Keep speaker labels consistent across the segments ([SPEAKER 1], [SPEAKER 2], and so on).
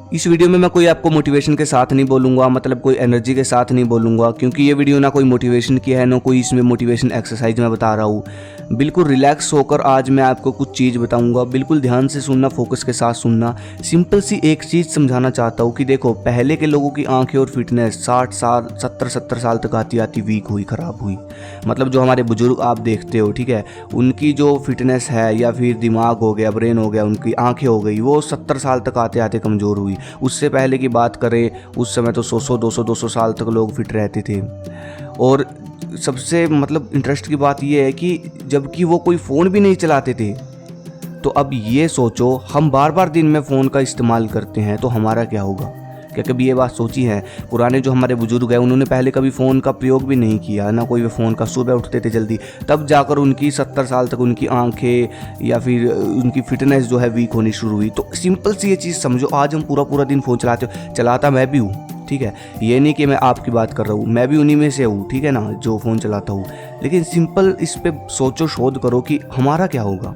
[SPEAKER 1] इस वीडियो में मैं कोई आपको मोटिवेशन के साथ नहीं बोलूँगा, मतलब कोई एनर्जी के साथ नहीं बोलूँगा, क्योंकि ये वीडियो ना कोई मोटिवेशन की है, ना कोई इसमें मोटिवेशन एक्सरसाइज मैं बता रहा हूँ। बिल्कुल रिलैक्स होकर आज मैं आपको कुछ चीज़ बताऊँगा, बिल्कुल ध्यान से सुनना, फोकस के साथ सुनना। सिंपल सी एक चीज़ समझाना चाहता हूँ कि देखो, पहले के लोगों की आंखें और फिटनेस 60 साल 70 साल तक आती आती वीक हुई, ख़राब हुई। मतलब जो हमारे बुजुर्ग आप देखते हो, ठीक है, उनकी जो फिटनेस है या फिर दिमाग हो गया, ब्रेन हो गया, उनकी आंखें हो गई, वो 70 साल तक आते आते कमज़ोर हुई। उससे पहले की बात करें, उस समय तो 100-200 साल तक लोग फिट रहते थे। और सबसे मतलब इंटरेस्ट की बात यह है कि जबकि वो कोई फ़ोन भी नहीं चलाते थे। तो अब ये सोचो, हम बार बार दिन में फ़ोन का इस्तेमाल करते हैं तो हमारा क्या होगा? क्या कभी ये बात सोची है? पुराने जो हमारे बुजुर्ग हैं, उन्होंने पहले कभी फ़ोन का प्रयोग भी नहीं किया, ना कोई फ़ोन का, सुबह उठते थे जल्दी, तब जाकर उनकी 70 साल तक उनकी आंखें या फिर उनकी फिटनेस जो है वीक होनी शुरू हुई। तो सिंपल सी ये चीज़ समझो, आज हम पूरा पूरा दिन फ़ोन चलाते हो, चलाता मैं भी हूँ, ठीक है, ये नहीं कि मैं आपकी बात कर रहा हूँ, मैं भी उन्हीं में से हूँ, ठीक है ना, जो फ़ोन चलाता हूँ। लेकिन सिंपल इस पर सोचो, शोध करो कि हमारा क्या होगा।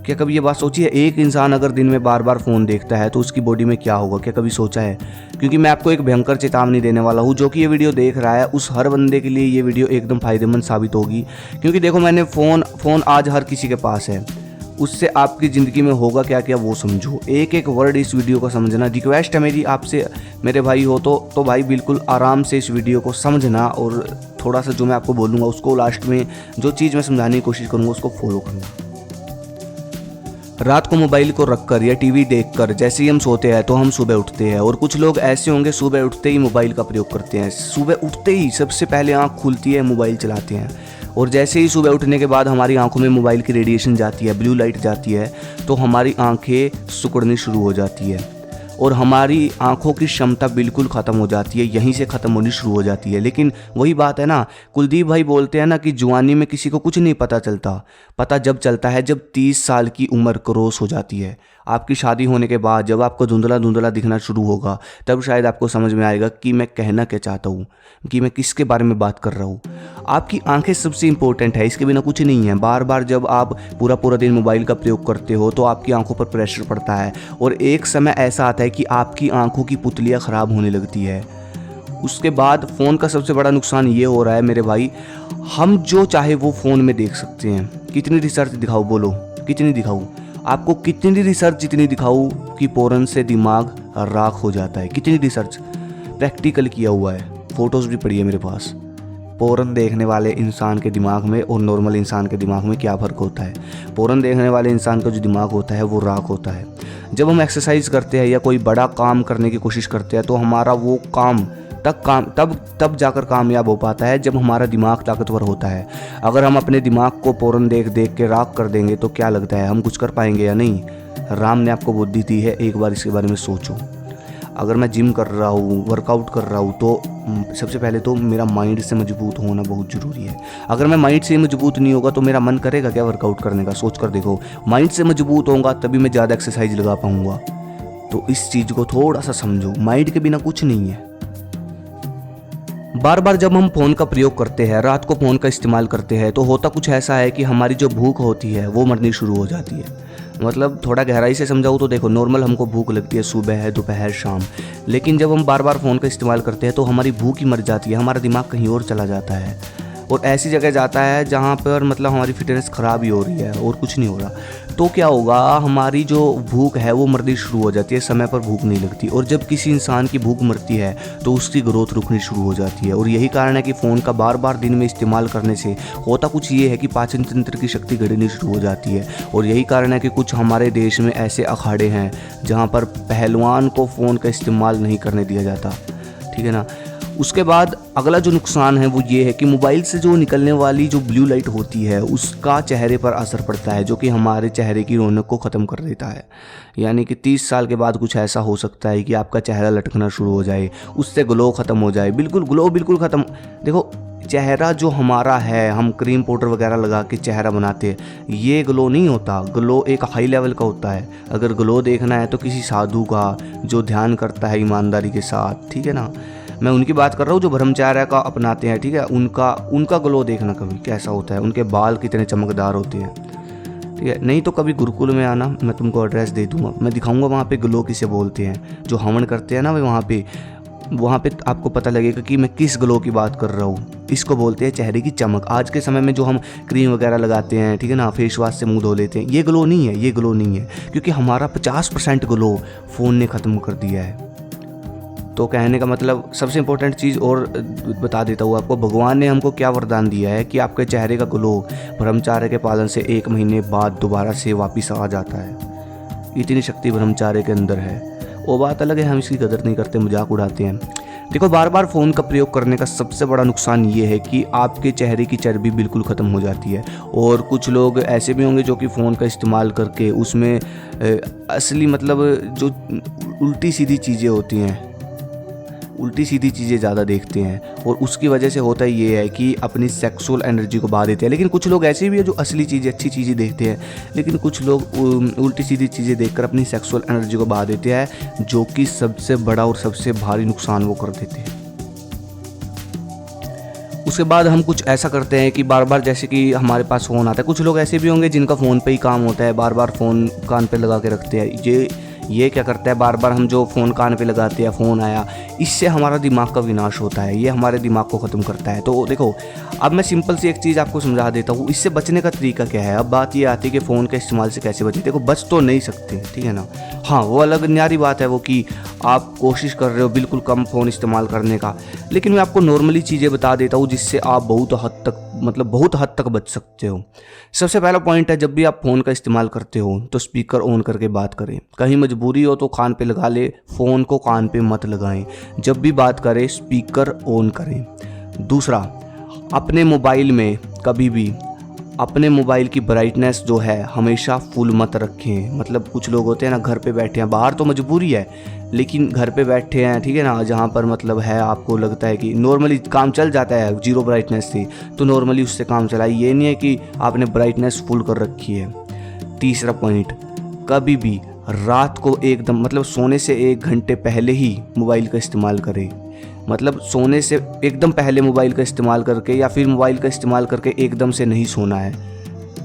[SPEAKER 1] क्या कभी ये बात सोची है, एक इंसान अगर दिन में बार बार फ़ोन देखता है तो उसकी बॉडी में क्या होगा? क्या कभी सोचा है? क्योंकि मैं आपको एक भयंकर चेतावनी देने वाला हूँ। जो कि ये वीडियो देख रहा है, उस हर बंदे के लिए ये वीडियो एकदम फ़ायदेमंद साबित होगी। क्योंकि देखो, मैंने फ़ोन आज हर किसी के पास है, उससे आपकी ज़िंदगी में होगा क्या क्या वो समझो। एक एक वर्ड इस वीडियो को समझना। रिक्वेस्ट है मेरी आपसे, मेरे भाई हो तो भाई बिल्कुल आराम से इस वीडियो को समझना, और थोड़ा सा जो मैं आपको बोलूँगा उसको लास्ट में जो चीज़ मैं समझाने की कोशिश करूँगा उसको फॉलो करना। रात को मोबाइल को रखकर या टीवी देखकर जैसे ही हम सोते हैं तो हम सुबह उठते हैं, और कुछ लोग ऐसे होंगे सुबह उठते ही मोबाइल का प्रयोग करते हैं। सुबह उठते ही सबसे पहले आंख खुलती है, मोबाइल चलाते हैं, और जैसे ही सुबह उठने के बाद हमारी आंखों में मोबाइल की रेडिएशन जाती है, ब्लू लाइट जाती है, तो हमारी आंखें सिकुड़नी शुरू हो जाती है और हमारी आंखों की क्षमता बिल्कुल ख़त्म हो जाती है, यहीं से ख़त्म होनी शुरू हो जाती है। लेकिन वही बात है ना, कुलदीप भाई बोलते हैं ना कि जवानी में किसी को कुछ नहीं पता चलता। पता जब चलता है जब 30 साल की उम्र क्रॉस हो जाती है। आपकी शादी होने के बाद जब आपको धुंधला धुंधला दिखना शुरू होगा, तब शायद आपको समझ में आएगा कि मैं कहना क्या चाहता हूँ, कि मैं किसके बारे में बात कर रहा हूँ। आपकी आंखें सबसे इंपॉर्टेंट है, इसके बिना कुछ नहीं है। बार बार जब आप पूरा पूरा दिन मोबाइल का प्रयोग करते हो तो आपकी आंखों पर प्रेशर पड़ता है, और एक समय ऐसा आता है कि आपकी आंखों की पुतलियाँ ख़राब होने लगती है। उसके बाद फ़ोन का सबसे बड़ा नुकसान ये हो रहा है मेरे भाई, हम जो चाहे वो फ़ोन में देख सकते हैं। कितनी रिसर्च दिखाऊँ, बोलो कितनी दिखाऊँ आपको? कितनी रिसर्च जितनी दिखाऊँ कि पोर्न से दिमाग राख हो जाता है। कितनी रिसर्च प्रैक्टिकल किया हुआ है, फ़ोटोज़ भी पड़ी है मेरे पास। पोर्न देखने वाले इंसान के दिमाग में और नॉर्मल इंसान के दिमाग में क्या फ़र्क होता है? पोर्न देखने वाले इंसान का जो दिमाग होता है वो राख होता है। जब हम एक्सरसाइज करते हैं या कोई बड़ा काम करने की कोशिश करते हैं तो हमारा वो काम तब जाकर कामयाब हो पाता है जब हमारा दिमाग ताकतवर होता है। अगर हम अपने दिमाग को पोर्न देख देख के राख कर देंगे तो क्या लगता है हम कुछ कर पाएंगे या नहीं? राम ने आपको बुद्धि दी है, एक बार इसके बारे में सोचो। अगर मैं जिम कर रहा हूँ, वर्कआउट कर रहा हूँ, तो सबसे पहले तो मेरा माइंड से मजबूत होना बहुत ज़रूरी है। अगर मैं माइंड से मजबूत नहीं होगा तो मेरा मन करेगा क्या वर्कआउट करने का? सोच कर देखो, माइंड से मजबूत होगा तभी मैं ज़्यादा एक्सरसाइज लगा पाऊँगा। तो इस चीज़ को थोड़ा सा समझो, माइंड के बिना कुछ नहीं है। बार बार जब हम फ़ोन का प्रयोग करते हैं, रात को फ़ोन का इस्तेमाल करते हैं, तो होता कुछ ऐसा है कि हमारी जो भूख होती है वो मरनी शुरू हो जाती है। मतलब थोड़ा गहराई से समझाऊँ तो देखो, नॉर्मल हमको भूख लगती है सुबह, दोपहर, शाम, लेकिन जब हम बार बार फ़ोन का इस्तेमाल करते हैं तो हमारी भूख ही मर जाती है, हमारा दिमाग कहीं और चला जाता है और ऐसी जगह जाता है जहाँ पर मतलब हमारी फिटनेस ख़राब ही हो रही है और कुछ नहीं हो रहा। तो क्या होगा, हमारी जो भूख है वो मरनी शुरू हो जाती है, समय पर भूख नहीं लगती, और जब किसी इंसान की भूख मरती है तो उसकी ग्रोथ रुकनी शुरू हो जाती है। और यही कारण है कि फ़ोन का बार बार दिन में इस्तेमाल करने से होता कुछ ये है कि पाचन तंत्र की शक्ति घटनी शुरू हो जाती है। और यही कारण है कि कुछ हमारे देश में ऐसे अखाड़े हैं जहाँ पर पहलवान को फ़ोन का इस्तेमाल नहीं करने दिया जाता, ठीक है ना। उसके बाद अगला जो नुकसान है वो ये है कि मोबाइल से जो निकलने वाली जो ब्लू लाइट होती है उसका चेहरे पर असर पड़ता है, जो कि हमारे चेहरे की रौनक को ख़त्म कर देता है। यानी कि 30 साल के बाद कुछ ऐसा हो सकता है कि आपका चेहरा लटकना शुरू हो जाए, उससे ग्लो ख़त्म हो जाए, ग्लो बिल्कुल ख़त्म। देखो, चेहरा जो हमारा है, हम क्रीम पाउडर वगैरह लगा के चेहरा बनाते हैं, ये ग्लो नहीं होता। ग्लो एक हाई लेवल का होता है। अगर ग्लो देखना है तो किसी साधु का जो ध्यान करता है ईमानदारी के साथ, ठीक है ना, मैं उनकी बात कर रहा हूँ जो ब्रह्मचर्य का अपनाते हैं, ठीक है, उनका ग्लो देखना कभी कैसा होता है, उनके बाल कितने चमकदार होते हैं। ठीक है। नहीं तो कभी गुरुकुल में आना, मैं तुमको एड्रेस दे दूंगा, मैं दिखाऊंगा वहाँ पे ग्लो किसे बोलते हैं। जो हवन करते हैं ना वहाँ पे आपको पता लगेगा कि मैं किस ग्लो की बात कर रहा हूँ। इसको बोलते हैं चेहरे की चमक। आज के समय में जो हम क्रीम वगैरह लगाते हैं, ठीक है ना, फेस वॉश से मुंह धो लेते हैं, ये ग्लो नहीं है, ये ग्लो नहीं है, क्योंकि हमारा 50% ग्लो फ़ोन ने ख़त्म कर दिया है। तो कहने का मतलब सबसे इम्पोर्टेंट चीज़ और बता देता हूँ आपको, भगवान ने हमको क्या वरदान दिया है कि आपके चेहरे का ग्लो ब्रह्मचार्य के पालन से 1 महीने बाद दोबारा से वापस आ जाता है। इतनी शक्ति ब्रह्मचार्य के अंदर है। वो बात अलग है, हम इसकी कदर नहीं करते, मजाक उड़ाते हैं। देखो, बार बार फ़ोन का प्रयोग करने का सबसे बड़ा नुकसान ये है कि आपके चेहरे की चर्बी बिल्कुल ख़त्म हो जाती है। और कुछ लोग ऐसे भी होंगे जो कि फ़ोन का इस्तेमाल करके उसमें असली मतलब जो उल्टी सीधी चीज़ें होती हैं, उल्टी सीधी चीज़ें ज़्यादा देखते हैं, और उसकी वजह से होता ये है कि अपनी सेक्सुअल एनर्जी को बहा देते हैं। लेकिन कुछ लोग ऐसे भी हैं जो असली चीज़ें, अच्छी चीज़ें देखते हैं, लेकिन कुछ लोग उल्टी सीधी चीज़ें देखकर अपनी सेक्सुअल एनर्जी को बहा देते हैं, जो कि सबसे बड़ा और सबसे भारी नुकसान वो कर देते हैं। उसके बाद हम कुछ ऐसा करते हैं कि बार बार, जैसे कि हमारे पास फ़ोन आता है, कुछ लोग ऐसे भी होंगे जिनका फ़ोन पे ही काम होता है, बार बार फ़ोन कान पे लगा के रखते हैं। ये क्या करता है, बार बार हम जो फ़ोन कान पे लगाते हैं, फ़ोन आया, इससे हमारा दिमाग का विनाश होता है, ये हमारे दिमाग को ख़त्म करता है। तो देखो, अब मैं सिंपल सी एक चीज़ आपको समझा देता हूँ, इससे बचने का तरीका क्या है। अब बात ये आती है कि फ़ोन के इस्तेमाल से कैसे बचें। देखो, बच तो नहीं सकते, ठीक है ना। हाँ, वो अलग न्यारी बात है वो कि आप कोशिश कर रहे हो बिल्कुल कम फ़ोन इस्तेमाल करने का, लेकिन मैं आपको नॉर्मली चीज़ें बता देता हूँ जिससे आप बहुत हद तक बच सकते हो। सबसे पहला पॉइंट है, जब भी आप फ़ोन का इस्तेमाल करते हो तो स्पीकर ऑन करके बात करें। कहीं मजबूरी हो तो कान पे लगा ले, फ़ोन को कान पे मत लगाएं। जब भी बात करें स्पीकर ऑन करें। दूसरा, अपने मोबाइल में कभी भी अपने मोबाइल की ब्राइटनेस जो है हमेशा फुल मत रखें। मतलब कुछ लोग होते हैं ना, घर पे बैठे हैं, बाहर तो मजबूरी है, लेकिन घर पे बैठे हैं, ठीक है ना, जहाँ पर मतलब है आपको लगता है कि नॉर्मली काम चल जाता है 0 ब्राइटनेस थी, तो नॉर्मली उससे काम चलाइए। ये नहीं है कि आपने ब्राइटनेस फुल कर रखी है। तीसरा पॉइंट, कभी भी रात को एकदम मतलब सोने से 1 घंटे पहले ही मोबाइल का इस्तेमाल करें। मतलब सोने से एकदम पहले मोबाइल का इस्तेमाल करके या फिर मोबाइल का इस्तेमाल करके एकदम से नहीं सोना है।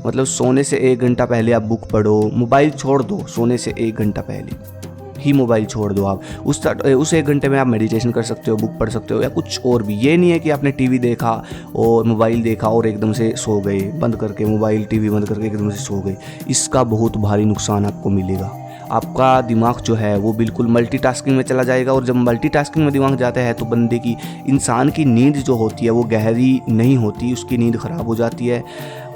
[SPEAKER 1] मतलब सोने से 1 घंटा पहले आप बुक पढ़ो, मोबाइल छोड़ दो, सोने से 1 घंटा पहले ही मोबाइल छोड़ दो आप। उस 1 घंटे में आप मेडिटेशन कर सकते हो, बुक पढ़ सकते हो या कुछ और भी। ये नहीं है कि आपने टीवी देखा और मोबाइल देखा और एकदम से सो गए, बंद करके मोबाइल टीवी बंद करके एकदम से सो गए। इसका बहुत भारी नुकसान आपको मिलेगा। आपका दिमाग जो है वो बिल्कुल मल्टीटास्किंग में चला जाएगा, और जब मल्टीटास्किंग में दिमाग जाता है तो बंदे की, इंसान की नींद जो होती है वो गहरी नहीं होती, उसकी नींद ख़राब हो जाती है,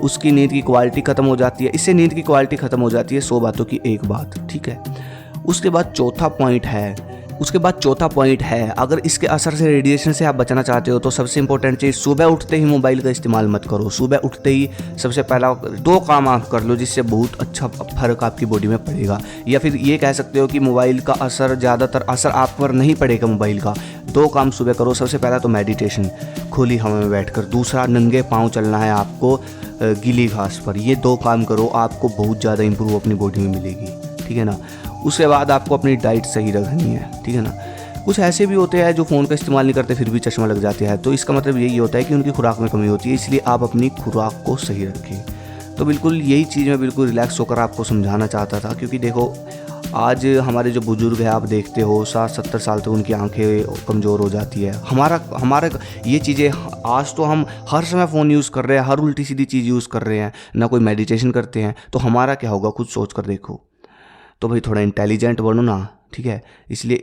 [SPEAKER 1] उसकी नींद की क्वालिटी ख़त्म हो जाती है। इससे नींद की क्वालिटी ख़त्म हो जाती है 100 बातों की एक बात, ठीक है। उसके बाद चौथा पॉइंट है, अगर इसके असर से, रेडिएशन से आप बचना चाहते हो तो सबसे इंपॉर्टेंट चीज़, सुबह उठते ही मोबाइल का इस्तेमाल मत करो। सुबह उठते ही सबसे पहला 2 काम आप कर लो जिससे बहुत अच्छा फ़र्क आपकी बॉडी में पड़ेगा। या फिर ये कह सकते हो कि मोबाइल का असर, ज़्यादातर असर आप पर नहीं पड़ेगा मोबाइल का। 2 काम सुबह करो। सबसे पहला तो मेडिटेशन, खुली हवा में बैठकर। दूसरा, नंगे पाँव चलना है आपको गीली घास पर। ये 2 काम करो, आपको बहुत ज़्यादा इंप्रूव अपनी बॉडी में मिलेगी, ठीक है ना। उसके बाद आपको अपनी डाइट सही रखनी है, ठीक है ना। कुछ ऐसे भी होते हैं जो फ़ोन का इस्तेमाल नहीं करते फिर भी चश्मा लग जाते हैं, तो इसका मतलब यही होता है कि उनकी खुराक में कमी होती है, इसलिए आप अपनी खुराक को सही रखें। तो बिल्कुल यही चीज़ मैं बिल्कुल रिलैक्स होकर आपको समझाना चाहता था, क्योंकि देखो आज हमारे जो बुज़ुर्ग हैं, आप देखते हो 60-70 साल तक उनकी आंखें कमज़ोर हो जाती है। हमारा ये चीज़ें, आज तो हम हर समय फ़ोन यूज़ कर रहे हैं, हर उल्टी सीधी चीज़ यूज़ कर रहे हैं, ना कोई मेडिटेशन करते हैं, तो हमारा क्या होगा खुद सोच कर देखो। तो भाई थोड़ा इंटेलिजेंट बनो ना, ठीक है। इसलिए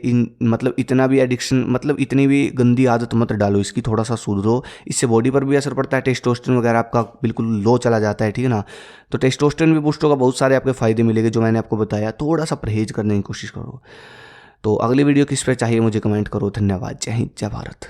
[SPEAKER 1] इतना भी एडिक्शन, मतलब इतनी भी गंदी आदत मत डालो, इसकी थोड़ा सा सुधरो। इससे बॉडी पर भी असर पड़ता है, टेस्टोस्टेरोन वगैरह आपका बिल्कुल लो चला जाता है, ठीक है ना। तो टेस्टोस्टेरोन भी बूस्ट होगा, बहुत सारे आपके फ़ायदे मिलेंगे जो मैंने आपको बताया। थोड़ा सा परहेज करने की कोशिश करो। तो अगली वीडियो किस पर चाहिए मुझे कमेंट करो। धन्यवाद। जय हिंद, जय भारत।